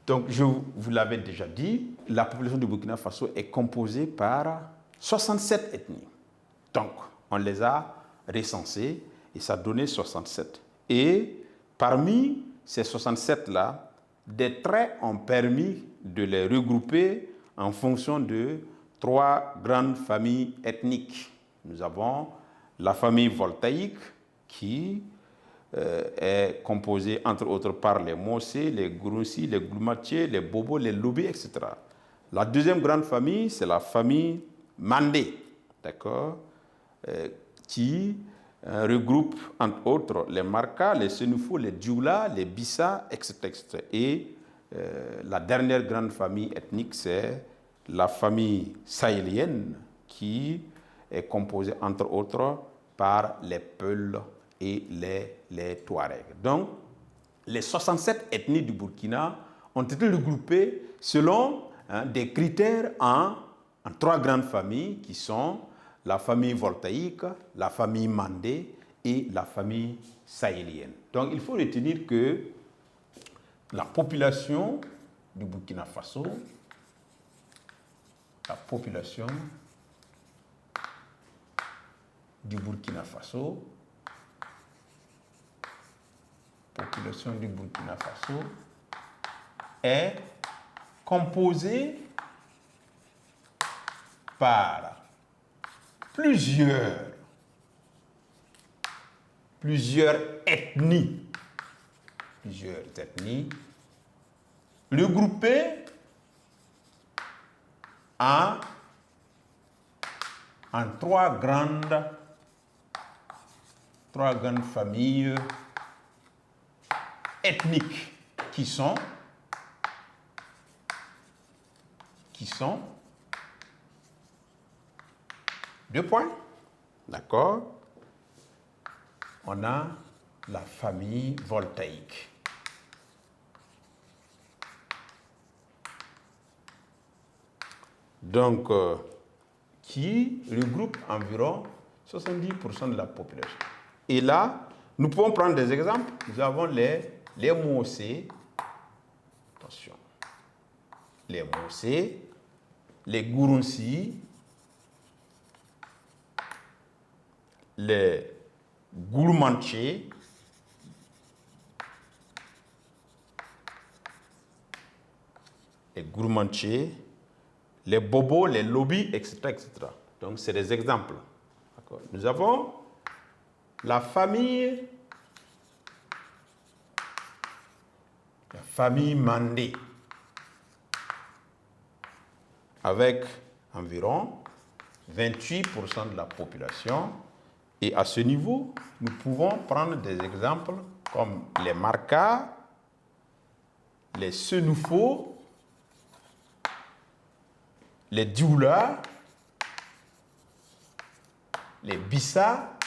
Donc, je vous l'avais déjà dit, la population du Burkina Faso est composée par 67 ethnies. Donc, on les a recensées et ça donnait 67. Et parmi ces 67-là, des traits ont permis de les regrouper en fonction de 3 grandes familles ethniques. Nous avons la famille voltaïque qui est composée entre autres par les Mossé, les Gourossi, les Goumaché, les Bobo, les Lobi, etc. La deuxième grande famille, c'est la famille Mandé, d'accord, qui regroupe entre autres les Marka, les Senufo, les Dioula, les Bissa, etc. etc. Et la dernière grande famille ethnique, c'est la famille sahélienne qui est composée entre autres par les Peuls et les Touaregs. Donc, les 67 ethnies du Burkina ont été regroupées selon des critères en 3 grandes familles qui sont la famille voltaïque, la famille Mandé et la famille sahélienne. Donc, il faut retenir que la population du Burkina Faso, est composée par plusieurs ethnies regroupées en 3 grandes familles ethniques qui sont 2 points, d'accord? On a la famille voltaïque. Donc, qui regroupe environ 70% de la population. Et là, nous pouvons prendre des exemples. Nous avons les Mossé, attention, les Mossé, les Gourossi, les Goumaché, les Bobo, les Lobi, etc., etc. Donc, c'est des exemples. Nous avons la famille Mandé, avec environ 28% de la population. Et à ce niveau, nous pouvons prendre des exemples comme les Marka, les Senufo, les Dioula, les Bissa,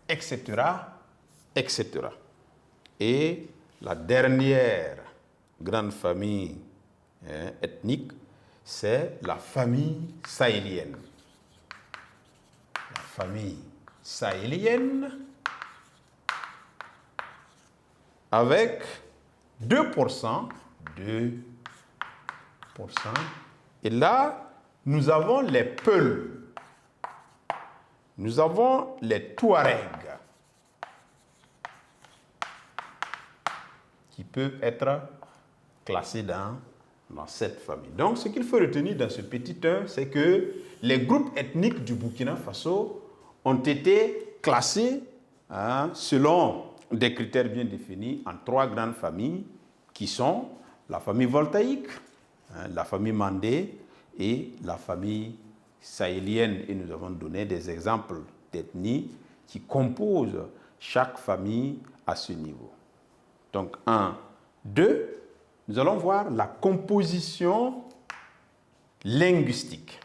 etc., etc. Et la dernière grande famille ethnique, c'est la famille sahélienne. La famille sahélienne avec 2%. Et là, nous avons les Peuls. Nous avons les Touaregs qui peuvent être classés dans cette famille. Donc, ce qu'il faut retenir dans ce petit 1, c'est que les groupes ethniques du Burkina Faso ont été classés selon des critères bien définis en 3 grandes familles qui sont la famille voltaïque, la famille Mandé et la famille sahélienne. Et nous avons donné des exemples d'ethnies qui composent chaque famille à ce niveau. Donc, 1, 2, nous allons voir la composition linguistique.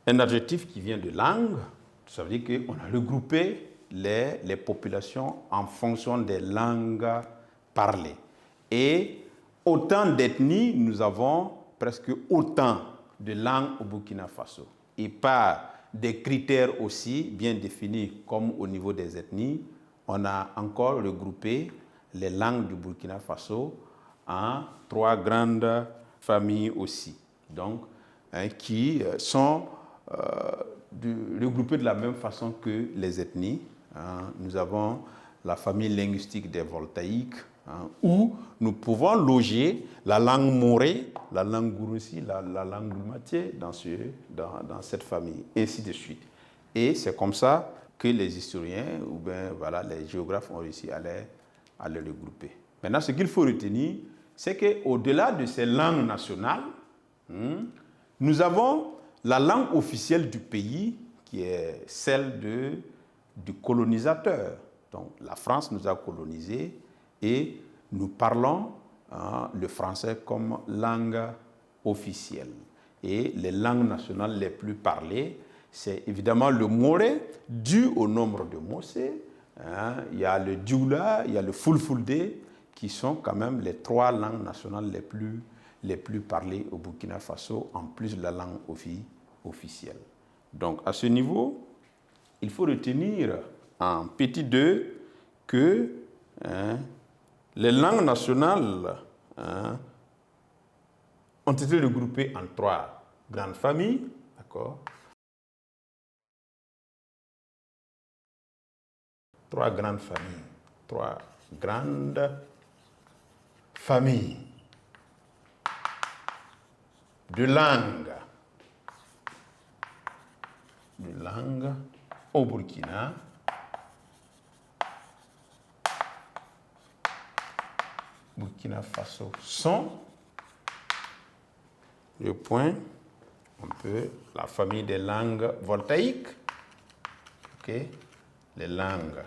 Un adjectif qui vient de langue, ça veut dire qu'on a regroupé les populations en fonction des langues parlées. Et autant d'ethnies, nous avons presque autant de langue au Burkina Faso et par des critères aussi bien définis comme au niveau des ethnies, on a encore regroupé les langues du Burkina Faso en 3 grandes familles aussi, donc qui sont regroupées de la même façon que les ethnies. Nous avons la famille linguistique des Voltaïques, où nous pouvons loger la langue morée, la langue gourossi, la langue goulmatier dans cette famille, ainsi de suite. Et c'est comme ça que les historiens ou bien voilà, les géographes ont réussi à les regrouper. Maintenant, ce qu'il faut retenir, c'est qu'au-delà de ces langues nationales, nous avons la langue officielle du pays qui est celle du colonisateur. Donc la France nous a colonisés et nous parlons le français comme langue officielle. Et les langues nationales les plus parlées, c'est évidemment le moré, dû au nombre de Mossé. Il y a le Dioula, il y a le Fulfulde, qui sont quand même les 3 langues nationales les plus parlées au Burkina Faso, en plus de la langue officielle. Donc à ce niveau, il faut retenir en petit 2 que les langues nationales ont été regroupées en 3 grandes familles, d'accord? 3 grandes familles, 3 grandes familles de langues au Burkina Faso sont le point, la famille des langues voltaïques, okay, les langues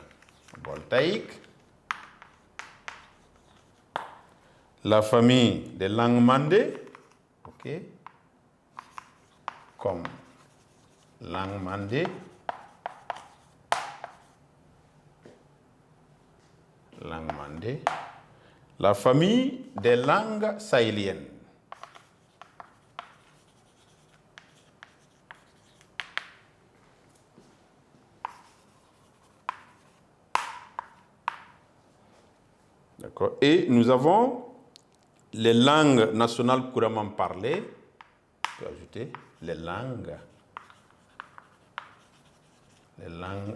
voltaïques, la famille des langues mandées, okay, comme langue mandée, la famille des langues sahéliennes. D'accord. Et nous avons les langues nationales couramment parlées. Je peux ajouter les langues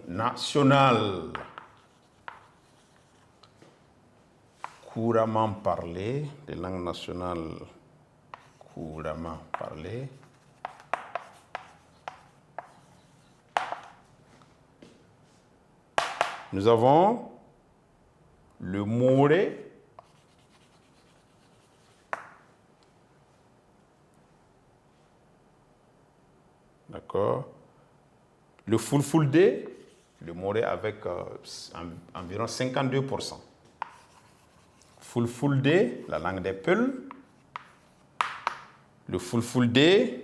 nationales couramment parlées, les langues nationales couramment parlées. Nous avons le moré, d'accord, le fulfulde, le moré avec environ 52%. Fulfulde, la langue des Peuls, le fulfulde,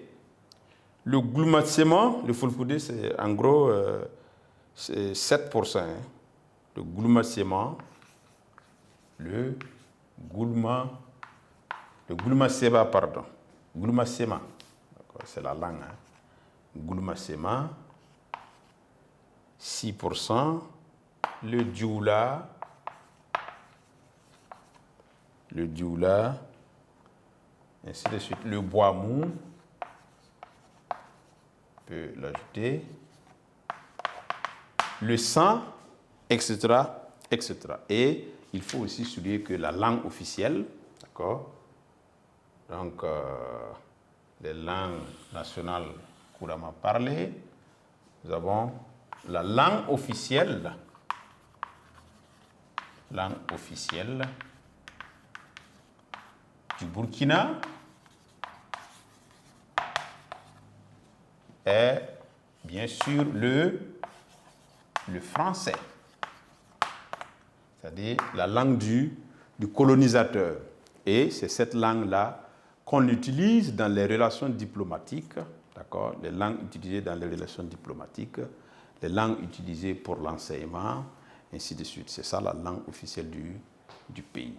le goulmatsema, le fulfulde c'est en gros c'est 7%. Le goulmatsema, le goulmasema, pardon. Goulmasema, c'est la langue. Goulmasema, 6%. Le dioula, ainsi de suite. Le boamou, on peut l'ajouter. Le sang, etc., etc. Et il faut aussi souligner que la langue officielle, d'accord, donc les langues nationales couramment parlées, nous avons la langue officielle du Burkina est bien sûr le français, c'est-à-dire la langue du colonisateur. Et c'est cette langue-là qu'on utilise dans les relations diplomatiques, d'accord, les langues utilisées dans les relations diplomatiques, les langues utilisées pour l'enseignement, ainsi de suite. C'est ça la langue officielle du pays.